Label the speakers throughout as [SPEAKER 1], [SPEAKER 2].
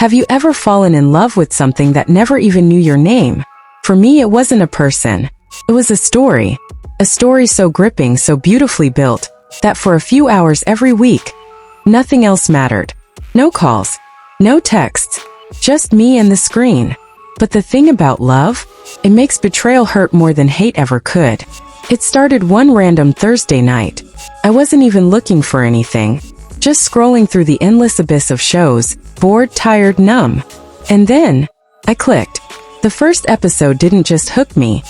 [SPEAKER 1] Have you ever fallen in love with something that never even knew your name? For me, it wasn't a person. It was a story. A story so gripping, so beautifully built, that for a few hours every week, nothing else mattered. No calls, no texts, just me and the screen. But the thing about love, it makes betrayal hurt more than hate ever could. It started one random Thursday night. I wasn't even looking for anything, just scrolling through the endless abyss of shows, bored, tired, numb. And then, I clicked. The first episode didn't just hook me.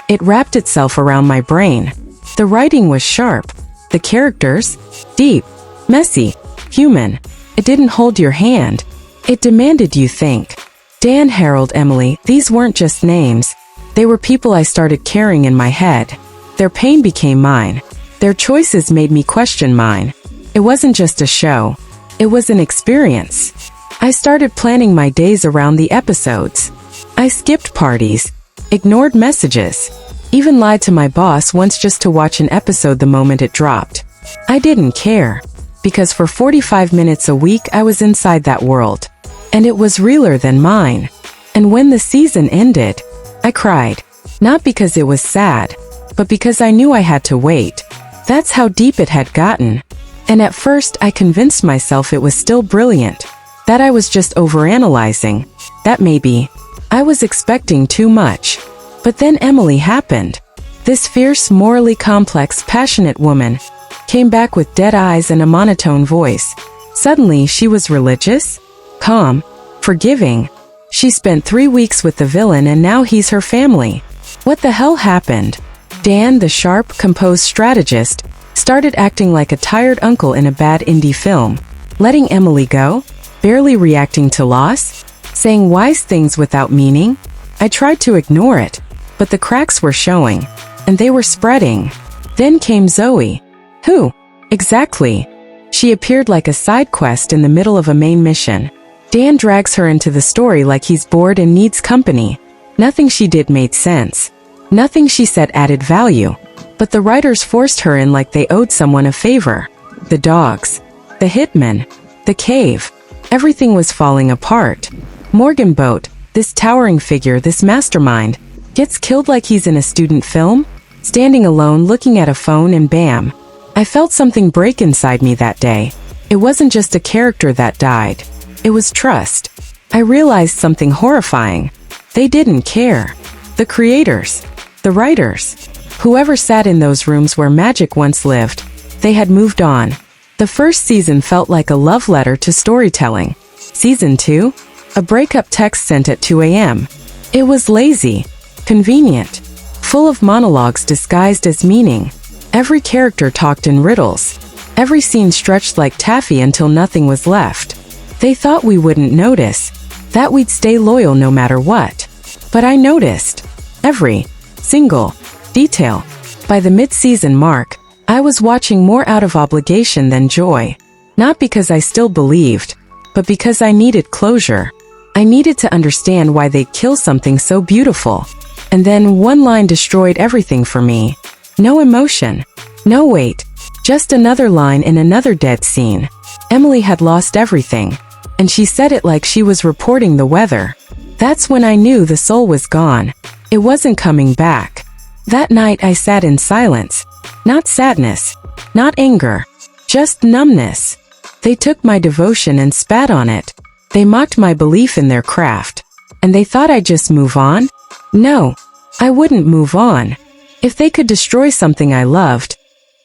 [SPEAKER 1] It wrapped itself around my brain. The writing was sharp. The characters, deep, messy, human. It didn't hold your hand. It demanded you think. Dan, Harold, Emily, these weren't just names. They were people I started carrying in my head. Their pain became mine. Their choices made me question mine. It wasn't just a show. It was an experience. I started planning my days around the episodes. I skipped parties, ignored messages, even lied to my boss once just to watch an episode the moment it dropped. I didn't care, because for 45 minutes a week I was inside that world. And it was realer than mine. And when the season ended, I cried. Not because it was sad, but because I knew I had to wait. That's how deep it had gotten. And at first I convinced myself it was still brilliant. That I was just overanalyzing. That maybe I was expecting too much. But then Emily happened. This fierce, morally complex, passionate woman came back with dead eyes and a monotone voice. Suddenly she was religious, calm, forgiving. She spent 3 weeks with the villain and now he's her family. What the hell happened? Dan, the sharp, composed strategist, started acting like a tired uncle in a bad indie film. Letting Emily go? Barely reacting to loss? Saying wise things without meaning? I tried to ignore it, but the cracks were showing, and they were spreading. Then came Zoe. Who? Exactly. She appeared like a side quest in the middle of a main mission. Dan drags her into the story like he's bored and needs company. Nothing she did made sense. Nothing she said added value. But the writers forced her in like they owed someone a favor. The dogs. The hitman. The cave. Everything was falling apart. Morgan Boat, this towering figure, this mastermind, gets killed like he's in a student film? Standing alone looking at a phone and bam. I felt something break inside me that day. It wasn't just a character that died. It was trust. I realized something horrifying. They didn't care. The creators. The writers. Whoever sat in those rooms where magic once lived. They had moved on. The first season felt like a love letter to storytelling. Season 2? A breakup text sent at 2 a.m. It was lazy. Convenient. Full of monologues disguised as meaning. Every character talked in riddles. Every scene stretched like taffy until nothing was left. They thought we wouldn't notice. That we'd stay loyal no matter what. But I noticed. Every single detail. By the mid-season mark, I was watching more out of obligation than joy. Not because I still believed, but because I needed closure. I needed to understand why they'd kill something so beautiful. And then one line destroyed everything for me. No emotion. No weight. Just another line in another dead scene. Emily had lost everything. And she said it like she was reporting the weather. That's when I knew the soul was gone. It wasn't coming back. That night I sat in silence. Not sadness. Not anger. Just numbness. They took my devotion and spat on it. They mocked my belief in their craft. And they thought I'd just move on? No. I wouldn't move on. If they could destroy something I loved,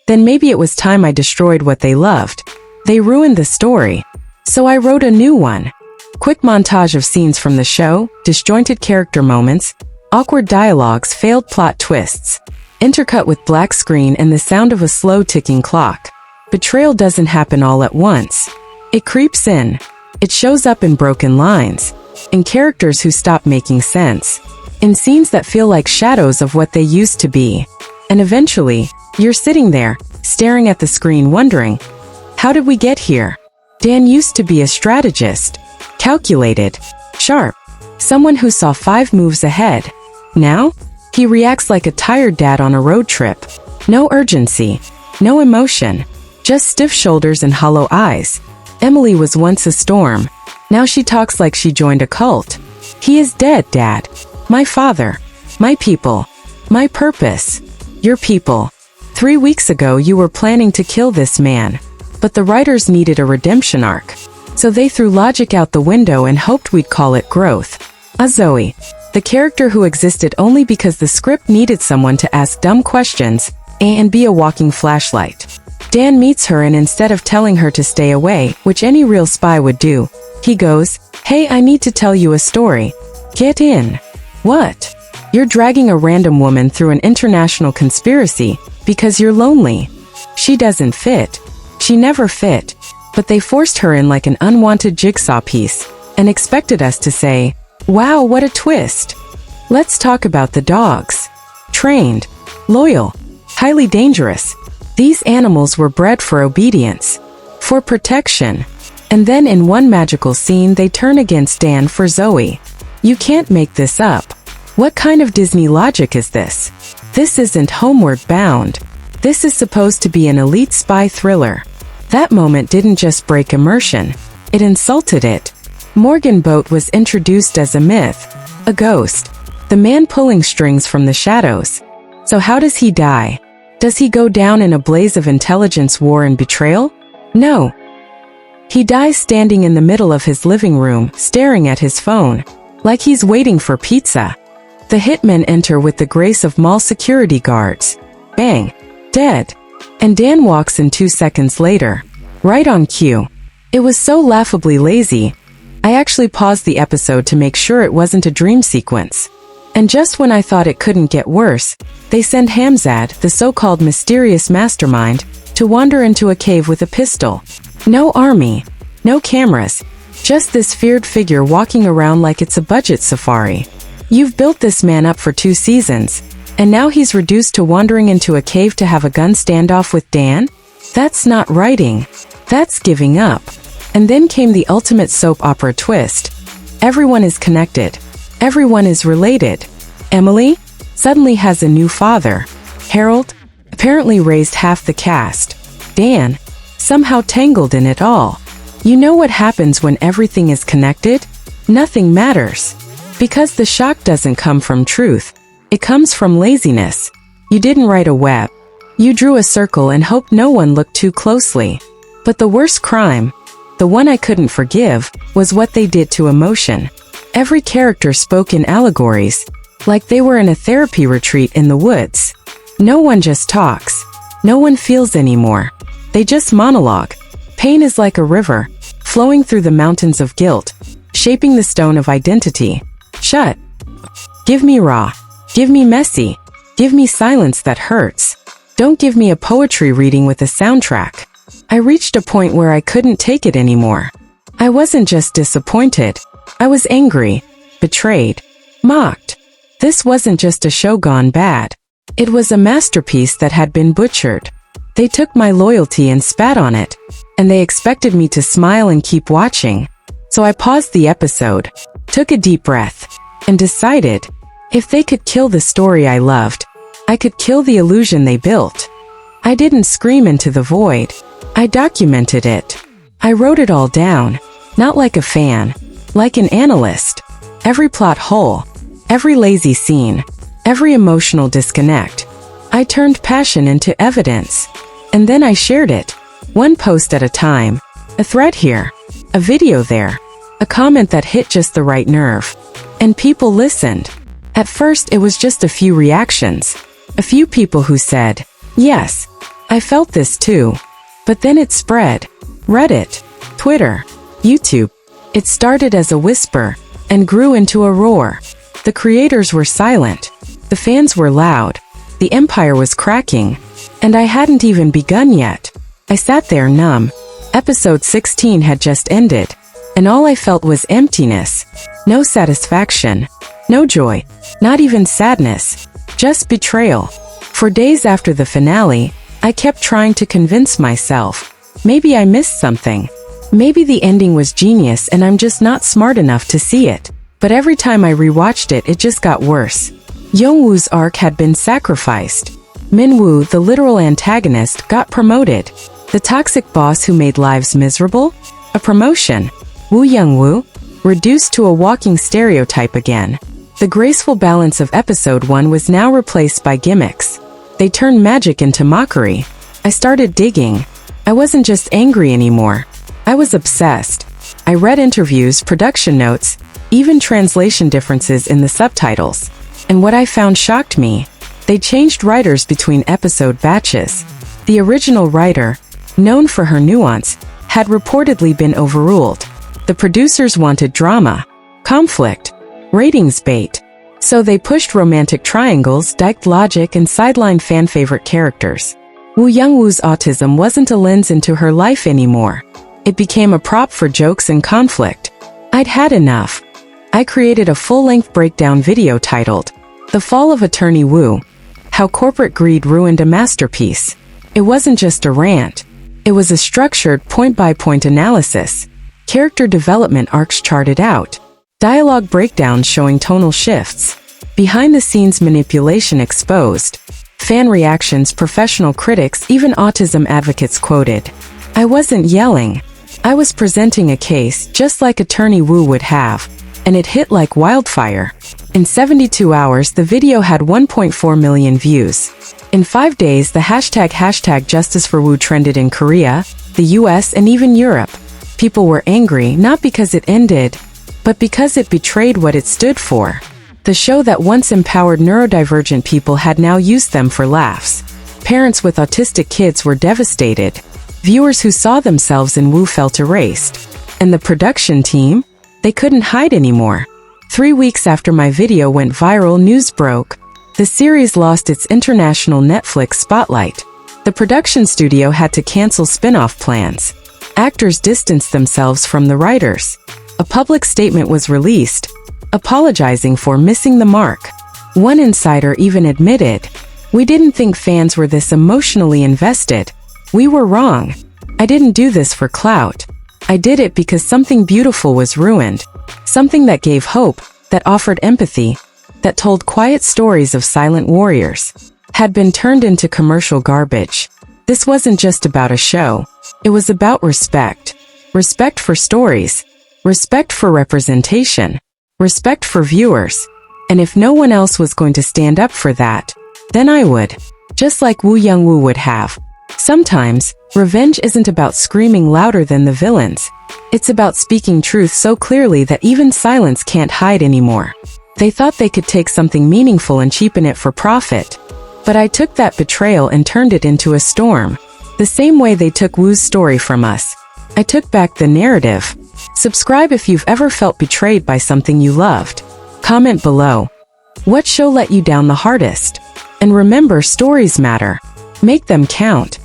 [SPEAKER 1] then maybe it was time I destroyed what they loved. They ruined the story. So I wrote a new one. Quick montage of scenes from the show, disjointed character moments, awkward dialogues, failed plot twists, intercut with black screen and the sound of a slow ticking clock. Betrayal doesn't happen all at once. It creeps in. It shows up in broken lines, in characters who stop making sense, in scenes that feel like shadows of what they used to be. And eventually, you're sitting there, staring at the screen wondering, how did we get here? Dan used to be a strategist, calculated, sharp, someone who saw 5 moves ahead. Now, he reacts like a tired dad on a road trip. No urgency, no emotion, just stiff shoulders and hollow eyes. Emily was once a storm. Now she talks like she joined a cult. He is dead, Dad. My father. My people. My purpose. Your people. 3 weeks ago you were planning to kill this man. But the writers needed a redemption arc. So they threw logic out the window and hoped we'd call it growth. Zoe. The character who existed only because the script needed someone to ask dumb questions and be a walking flashlight. Dan meets her and instead of telling her to stay away, which any real spy would do, he goes, "Hey, I need to tell you a story. Get in." What? You're dragging a random woman through an international conspiracy because you're lonely. She doesn't fit. She never fit. But they forced her in like an unwanted jigsaw piece and expected us to say, "Wow, what a twist." Let's talk about the dogs. Trained, loyal, highly dangerous. These animals were bred for obedience, for protection. And then in one magical scene they turn against Dan for Zoe. You can't make this up. What kind of Disney logic is this? This isn't Homeward Bound. This is supposed to be an elite spy thriller. That moment didn't just break immersion. It insulted it. Morgan Boat was introduced as a myth, a ghost, the man pulling strings from the shadows. So how does he die? Does he go down in a blaze of intelligence war and betrayal? No. He dies standing in the middle of his living room, staring at his phone, like he's waiting for pizza. The hitmen enter with the grace of mall security guards. Bang. Dead. And Dan walks in 2 seconds later. Right on cue. It was so laughably lazy. I actually paused the episode to make sure it wasn't a dream sequence. And just when I thought it couldn't get worse, they send Hamzad, the so-called mysterious mastermind, to wander into a cave with a pistol. No army. No cameras. Just this feared figure walking around like it's a budget safari. You've built this man up for 2 seasons, and now he's reduced to wandering into a cave to have a gun standoff with Dan? That's not writing. That's giving up. And then came the ultimate soap opera twist. Everyone is connected. Everyone is related. Emily suddenly has a new father. Harold apparently raised half the cast. Dan somehow tangled in it all. You know what happens when everything is connected? Nothing matters. Because the shock doesn't come from truth. It comes from laziness. You didn't write a web. You drew a circle and hoped no one looked too closely. But the worst crime, the one I couldn't forgive, was what they did to emotion. Every character spoke in allegories, like they were in a therapy retreat in the woods. No one just talks. No one feels anymore. They just monologue. Pain is like a river, flowing through the mountains of guilt, shaping the stone of identity. Shut. Give me raw. Give me messy. Give me silence that hurts. Don't give me a poetry reading with a soundtrack. I reached a point where I couldn't take it anymore. I wasn't just disappointed. I was angry, betrayed, mocked. This wasn't just a show gone bad. It was a masterpiece that had been butchered. They took my loyalty and spat on it, and they expected me to smile and keep watching. So I paused the episode, took a deep breath, and decided, if they could kill the story I loved, I could kill the illusion they built. I didn't scream into the void. I documented it. I wrote it all down, not like a fan, like an analyst. Every plot hole, every lazy scene, every emotional disconnect. I turned passion into evidence. And then I shared it, one post at a time. A thread here, a video there, a comment that hit just the right nerve. And people listened. At first it was just a few reactions. A few people who said, yes, I felt this too. But then it spread. Reddit, Twitter, YouTube. It started as a whisper and grew into a roar. The creators were silent. The fans were loud. The empire was cracking. And I hadn't even begun yet. I sat there numb. Episode 16 had just ended. And all I felt was emptiness. No satisfaction. No joy. Not even sadness. Just betrayal. For days after the finale, I kept trying to convince myself. Maybe I missed something. Maybe the ending was genius and I'm just not smart enough to see it. But every time I rewatched it, it just got worse. Yongwoo's arc had been sacrificed. Minwoo, the literal antagonist, got promoted. The toxic boss who made lives miserable? A promotion. Woo Young-woo, reduced to a walking stereotype again. The graceful balance of episode 1 was now replaced by gimmicks. They turned magic into mockery. I started digging. I wasn't just angry anymore. I was obsessed. I read interviews, production notes, even translation differences in the subtitles. And what I found shocked me. They changed writers between episode batches. The original writer, known for her nuance, had reportedly been overruled. The producers wanted drama, conflict, ratings bait. So they pushed romantic triangles, diked logic, and sidelined fan-favorite characters. Woo Young-woo's autism wasn't a lens into her life anymore. It became a prop for jokes and conflict. I'd had enough. I created a full-length breakdown video titled, The Fall of Attorney Woo: How Corporate Greed Ruined a Masterpiece. It wasn't just a rant. It was a structured, point-by-point analysis. Character development arcs charted out. Dialogue breakdowns showing tonal shifts. Behind-the-scenes manipulation exposed. Fan reactions, professional critics, even autism advocates quoted. I wasn't yelling. I was presenting a case, just like Attorney Woo would have. And it hit like wildfire. In 72 hours, the video had 1.4 million views. In 5 days, the hashtag Justice for Woo trended in Korea, the US, and even Europe. People were angry not because it ended, but because it betrayed what it stood for. The show that once empowered neurodivergent people had now used them for laughs. Parents with autistic kids were devastated. Viewers who saw themselves in Woo felt erased. And the production team? They couldn't hide anymore. 3 weeks after my video went viral, news broke. The series lost its international Netflix spotlight. The production studio had to cancel spin-off plans. Actors distanced themselves from the writers. A public statement was released, apologizing for missing the mark. One insider even admitted, "We didn't think fans were this emotionally invested. We were wrong. I didn't do this for clout. I did it because something beautiful was ruined. Something that gave hope, that offered empathy, that told quiet stories of silent warriors, had been turned into commercial garbage." This wasn't just about a show. It was about respect. Respect for stories. Respect for representation. Respect for viewers. And if no one else was going to stand up for that, then I would. Just like Woo Young-woo would have. Sometimes, revenge isn't about screaming louder than the villains. It's about speaking truth so clearly that even silence can't hide anymore. They thought they could take something meaningful and cheapen it for profit. But I took that betrayal and turned it into a storm. The same way they took Woo's story from us. I took back the narrative. Subscribe if you've ever felt betrayed by something you loved. Comment below. What show let you down the hardest? And remember, stories matter. Make them count.